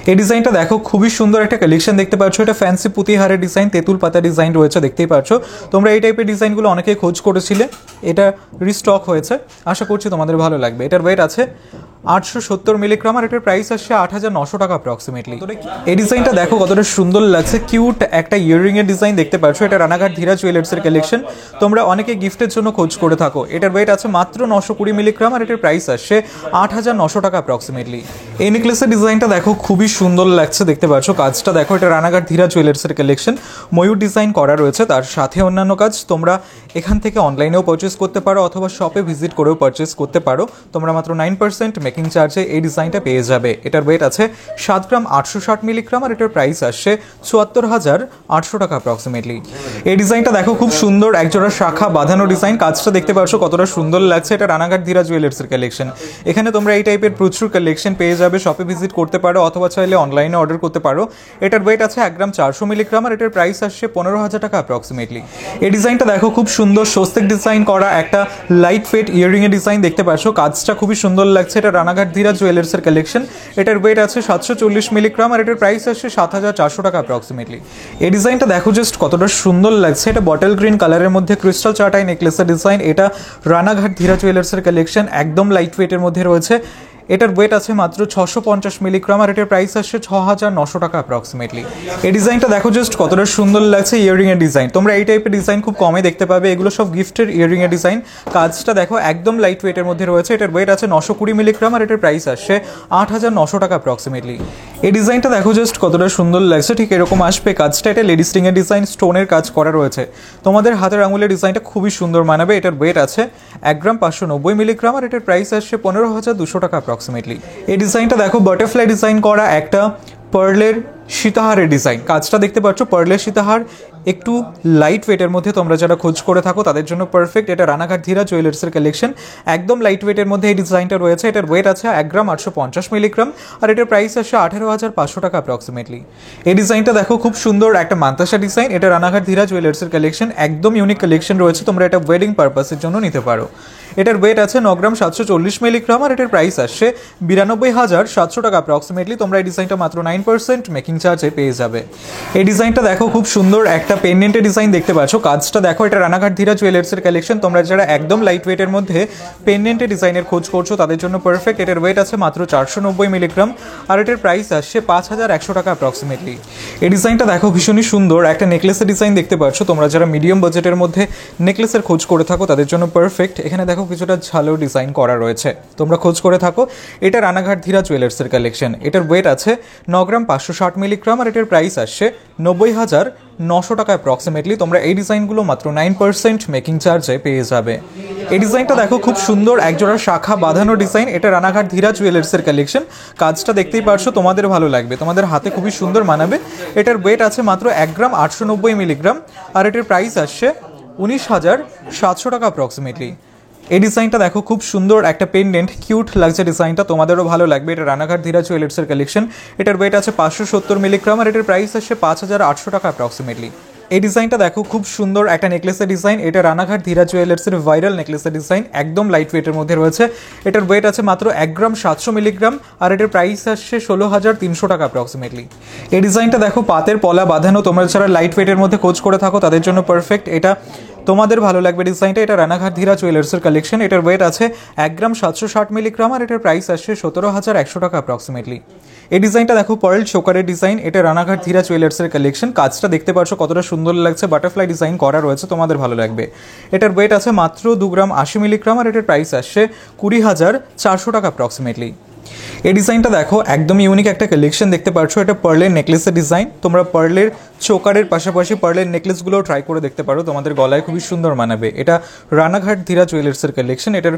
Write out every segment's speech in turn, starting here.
এই ডিজাইনটা দেখো, খুবই সুন্দর একটা কালেকশন দেখতে পাচ্ছ। এটা ফ্যান্সি পুঁতিহারের ডিজাইন, তেঁতুল পাতা ডিজাইন রয়েছে, দেখতেই পাচ্ছ। তোমরা এই টাইপের ডিজাইনগুলো অনেকেই খোঁজ করেছিলে, এটা রিস্টক হয়েছে, আশা করছি তোমাদের ভালো লাগবে। এটার ওয়েট আছে 870 মিলিগ্রাম আর এটার প্রাইস আসছে 8900 টাকা অ্যাপ্রক্সিমেটলি। এই ডিজাইনটা দেখো কতটা সুন্দর লাগছে, কিউট একটা ইয়াররিং এর ডিজাইন দেখতে পাচ্ছ। এটা রানাঘাট ধীরা জুয়েলার্সের কালেকশন, তোমরা অনেকে গিফটের জন্য খোঁজ করে থাকো। এটার ওয়েট আছে মাত্র 920 মিলিগ্রাম আর এটার প্রাইস আসছে 8900 টাকা অ্যাপ্রক্সিমেটলি। এই নেকলেসের ডিজাইনটা দেখো, খুবই সুন্দর লাগছে, দেখতে পাচ্ছ। কাজটা দেখো, এটা রানাঘাট ধীরা জুয়েলার্সের কালেকশন, ময়ূর ডিজাইন করা রয়েছে, তার সাথে অন্যান্য কাজ। তোমরা এখান থেকে অনলাইনেও পারচেস করতে পারো অথবা শপে ভিজিট করেও পারচেস করতে পারো। তোমরা মাত্র 9% মেকিং চার্জে এই ডিজাইনটা পেয়ে যাবে। এটার ওয়েট আছে 7 গ্রাম 860 মিলিগ্রাম আর এটার প্রাইস আসছে 74,800 টাকা অ্যাপ্রক্সিমেটলি। এই ডিজাইনটা দেখো, খুব সুন্দর একজোড়া শাখা বাঁধানো ডিজাইন, কাজটা দেখতে পাচ্ছ কতটা সুন্দর লাগছে। এটা রানাঘাট ধীরা জুয়েলার্সের কালেকশন, এখানে তোমরা এই টাইপের প্রচুর কালেকশন পেয়ে যাবে। শপে ভিজিট করতে পারো অথবা চাইলে অনলাইনে অর্ডার করতে পারো। এটার ওয়েট আছে 1 গ্রাম 400 মিলিগ্রাম আর এটার প্রাইস আসছে 15,000 টাকা অ্যাপ্রক্সিমেটলি। এই ডিজাইনটা দেখো, খুব সুন্দর স্বস্তিক ডিজাইন করা একটা লাইট ওয়েট ইয়াররিং এর ডিজাইন দেখতে পাচ্ছ। কাজটা খুবই সুন্দর লাগছে। এটা রানাঘাট ধীরা জুয়েলার্সের কালেকশন, এটার ওয়েট আছে 740 মিলিগ্রাম আর এটার প্রাইস আসছে 7,400 টাকা অ্যাপ্রক্সিমেটলি। এই ডিজাইনটা দেখো জাস্ট কতটা সুন্দর লাগছে। এটা বটল গ্রিন কালারের মধ্যে ক্রিস্টাল চাটাই নেকলেসের ডিজাইন। এটা রানাঘাট ধীরা জুয়েলার্সের কালেকশন, একদম লাইট ওয়েটের মধ্যে রয়েছে। এটার ওয়েট আছে মাত্র 650 মিলিগ্রাম আর এটার প্রাইস আসছে 6,900 টাকা অ্যাপ্রক্সিমেটলি। এই ডিজাইনটা দেখো জাস্ট কতটা সুন্দর লাগছে, ইয়াররিং এর ডিজাইন। তোমরা এই টাইপের ডিজাইন খুব কমে দেখতে পাবে, এগুলো সব গিফটের ইয়াররিং এর ডিজাইন। কাজটা দেখো একদম লাইট ওয়েটের মধ্যে রয়েছে। এটার ওয়েট আছে 920 মিলিগ্রাম আর এটার প্রাইস আসছে 8,900 টাকা অ্যাপ্রক্সিমেটলি। এই ডিজাইনটা দেখো জাস্ট কতটা সুন্দর লাগছে, ঠিক এরকম আসবে কাজটা। এটা লেডিস রিং এর ডিজাইন, স্টোনের কাজ করা রয়েছে। তোমাদের হাতের আঙুলের ডিজাইনটা খুবই সুন্দর মানাবে। এটার ওয়েট আছে 1 গ্রাম 590 মিলিগ্রাম আর এটার প্রাইস আসছে 15,200 টাকা অ্যাপ্রক্সিমেটলি। এই ডিজাইনটা দেখো, বাটারফ্লাই ডিজাইন করা একটা পার্লের সীতাহারের ডিজাইন। কাজটা দেখতে পাচ্ছ, পার্লের সীতাহার একটু লাইট ওয়েটের মধ্যে তোমরা যারা খোঁজ করে থাকো তাদের জন্য পারফেক্ট। এটা রানাঘাট ধীরা জুয়েলার্সের কালেকশন, একদম লাইট ওয়েটের মধ্যে এই ডিজাইনটা রয়েছে। এটার ওয়েট আছে 1 গ্রাম 850 মিলিগ্রাম আর এটার প্রাইস আসছে 18,500 টাকা অ্যাপ্রক্সিমেটলি। এই ডিজাইনটা দেখো, খুব সুন্দর একটা মান্তাসা ডিজাইন। এটা রানাঘাট ধীরা জুয়েলার্সের কালেকশন, একদম ইউনিক কালেকশন রয়েছে। তোমরা এটা ওয়েডিং পারপাসের জন্য নিতে পারো। এটার ওয়েট আছে 9 গ্রাম 740 মিলিগ্রাম আর এটার প্রাইস আসছে 92,700 টাকা অ্যাপ্রক্সিমেটলি। তোমরা এই ডিজাইনটা মাত্র 9% মেকিং চার্জে পেয়ে যাবে। এই ডিজাইনটা দেখো, খুব সুন্দর একটা পেন্ডেন্টের ডিজাইন দেখতে পাচ্ছ। কাজটা দেখো, এটা রানাঘাট ধীরা জুয়েলার্সের কালেকশন। তোমরা যারা একদম লাইট ওয়েটের মধ্যে পেন্ডেন্টের ডিজাইনের খোঁজ করছো তাদের জন্য পারফেক্ট। এটার ওয়েট আছে মাত্র 490 মিলিগ্রাম আর এটার প্রাইস আসছে 5,100 টাকা অ্যাপ্রক্সিমেটলি। এই ডিজাইনটা দেখো, ভীষণই সুন্দর একটা নেকলেসের ডিজাইন দেখতে পাচ্ছ। তোমরা যারা মিডিয়াম বাজেটের মধ্যে নেকলেসের খোঁজ করে থাকো তাদের জন্য পারফেক্ট। এখানে দেখো কিছুটা ঝালো ডিজাইন করা রয়েছে, তোমরা খোঁজ করে থাকো। এটা রানাঘাট ধীরা জুয়েলার্সের কালেকশন, এটার ওয়েট আছে 9 গ্রাম 560 মিলিগ্রাম আর এটার প্রাইস আসছে 90,900 টাকা অ্যাপ্রক্সিমেটলি। তোমরা এই ডিজাইনগুলো মাত্র 9% মেকিং চার্জে পেয়ে যাবে। এই ডিজাইনটা দেখো, খুব সুন্দর একজোড়া শাখা বাঁধানো ডিজাইন। এটা রানাঘাট ধীরা জুয়েলার্সের কালেকশন, কাজটা দেখতেই পারছো, তোমাদের ভালো লাগবে, তোমাদের হাতে খুবই সুন্দর মানাবে। এটার ওয়েট আছে মাত্র 1 গ্রাম 890 মিলিগ্রাম আর এটার প্রাইস আসছে 19,700 টাকা অ্যাপ্রক্সিমেটলি। এই ডিজাইনটা দেখো, খুব সুন্দর একটা পেন্ডেন্ট, কিউট লাগছে ডিজাইনটা, তোমাদেরও ভালো লাগবে। এটা রানাঘাট ধীরা জুয়েলার্সের কালেকশন, এটার ওয়েট আছে 570 মিলিগ্রাম আর এটার প্রাইস আসছে 5,800 টাকা অ্যাপ্রক্সিমেটলি। এই ডিজাইনটা দেখো, খুব সুন্দর একটা নেকলেসের ডিজাইন। এটা রানাঘাট ধীরা জুয়েলার্সের ভাইরাল নেকলেসের ডিজাইন, একদম লাইট ওয়েটের মধ্যে রয়েছে। এটার ওয়েট আছে মাত্র 1 গ্রাম 700 মিলিগ্রাম আর এটার প্রাইস আসছে 16,300 টাকা অ্যাপ্রক্সিমেটলি। এই ডিজাইনটা দেখো, পাতের পলা বাঁধানো। তোমরা যারা লাইট ওয়েটের মধ্যে খোঁজ করে থাকো তাদের জন্য পারফেক্ট, এটা তোমাদের ভালো লাগবে ডিজাইনটা। এটা রানাঘাট ধীরা জুয়েলার্সের কালেকশন, এটার ওয়েট আছে 1 গ্রাম 760 মিলিগ্রাম আর এটার প্রাইস আসছে 17,100 টাকা অ্যাপ্রক্সিমেটলি। এই ডিজাইনটা দেখো, পার্ল চোকারের ডিজাইন। এটা রানাঘাট ধীরা জুয়েলার্সের কালেকশন, কাজটা দেখতে পাচ্ছ কতটা সুন্দর লাগছে, বাটারফ্লাই ডিজাইন করা রয়েছে, তোমাদের ভালো লাগবে। এটার ওয়েট আছে মাত্র 2 গ্রাম 80 মিলিগ্রাম আর এটার প্রাইস আসছে 20,400 টাকা অ্যাপ্রক্সিমেটলি। এই ডিজাইনটা দেখো, একদম ইউনিক একটা কালেকশন দেখতে পাচ্ছ। এটা পার্লের নেকলেসের ডিজাইন। তোমরা পার্লের চোকারের পাশাপাশি পার্লের নেকলেসগুলোও ট্রাই করে দেখতে পারো, তোমাদের গলায় খুবই সুন্দর মানাবে। এটা রানাঘাট ধীরা জুয়েলার্সের কালেকশন, এটার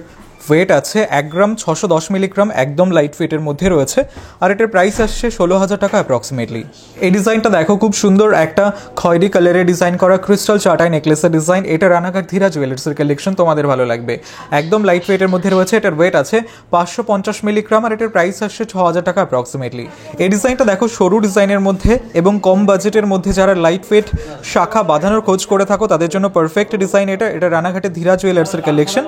ওয়েট আছে 1 গ্রাম 610 মিলিগ্রাম, একদম লাইট ওয়েটের মধ্যে রয়েছে আর এটার প্রাইস আসছে 16,000 টাকা অ্যাপ্রক্সিমেটলি। এই ডিজাইনটা দেখো, খুব সুন্দর একটা খয়েরি কালারের ডিজাইন করা ক্রিস্টাল চাটাই নেকলেসের ডিজাইন। এটা রানাঘাট ধীরা জুয়েলার্সের কালেকশন, তোমাদের ভালো লাগবে, একদম লাইট ওয়েটের মধ্যে রয়েছে। এটার ওয়েট আছে 550 মিলিগ্রাম আর এটার প্রাইস আসছে 6,000 টাকা অ্যাপ্রক্সিমেটলি। এই ডিজাইনটা দেখো, সরু ডিজাইনের মধ্যে এবং কম বাজেটের মধ্যে যারা লাইট ওয়েট শাখা বাঁধানোর খোঁজ করে থাকো তাদের জন্য পারফেক্ট ডিজাইন। এটা রানাঘাটের ধীরা জুয়েলার্সের কালেকশন,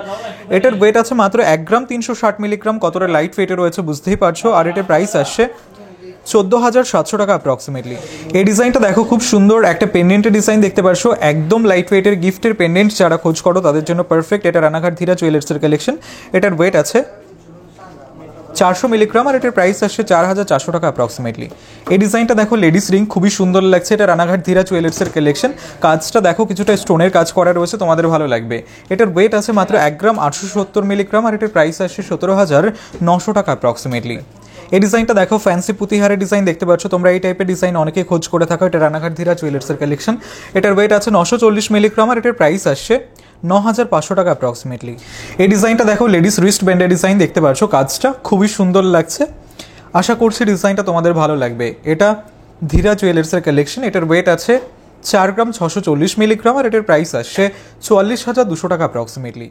এটার ওয়েট আছে মাত্র 1 গ্রাম 360 মিলিগ্রাম। কতটা লাইট ওয়েটে রয়েছে বুঝতেই পারছো। আর এটার প্রাইস আসছে 14,700 টাকা অ্যাপ্রক্সিমেটলি। এই ডিজাইনটা দেখো খুব সুন্দর একটা পেন্ডেন্টের ডিজাইন দেখতে পারছো, একদম লাইট ওয়েটের গিফটের পেন্ডেন্ট যারা খোঁজ করো তাদের জন্য পারফেক্ট। এটা রানাঘাট ধীরা জুয়েলার্সের কালেকশন। এটার ওয়েট আছে 400 মিলিগ্রাম আর এটার প্রাইস আসছে 4,400 টাকা অ্যাপ্রক্সিমেটলি। এই ডিজাইনটা দেখো লেডিস রিং, খুবই সুন্দর লাগছে। এটা রানাঘাট ধীরা জুয়েলার্সের কালেকশন। কাজটা দেখো কিছুটা স্টোনের কাজ করা রয়েছে, তোমাদের ভালো লাগবে। এটার ওয়েট আছে মাত্র 1 গ্রাম 870 মিলিগ্রাম আর এটার প্রাইস আসছে 17,900 টাকা অ্যাপ্রক্সিমেটলি। এই ডিজাইনটা দেখো ফ্যান্সি পুঁতিহারের ডিজাইন দেখতে পাচ্ছ তোমরা। এই টাইপের ডিজাইন অনেকে খোঁজ করে থাকো। এটা রানাঘাট ধীরা জুয়েলার্সের কালেকশন। এটার ওয়েট আছে 940 মিলিগ্রাম আর এটার প্রাইস আসছে 9,500 টাকা অ্যাপ্রক্সিমেটলি। এই ডিজাইনটা দেখো লেডিস রিস্ট ব্যান্ডের ডিজাইন দেখতে পাচ্ছ, কাজটা খুবই সুন্দর লাগছে। আশা করছি ডিজাইনটা তোমাদের ভালো লাগবে। এটা ধীরা জুয়েলার্সের কালেকশন। এটার ওয়েট আছে 4 গ্রাম 640 মিলিগ্রাম আর এটার প্রাইস আসছে 44,200 টাকা অ্যাপ্রক্সিমেটলি।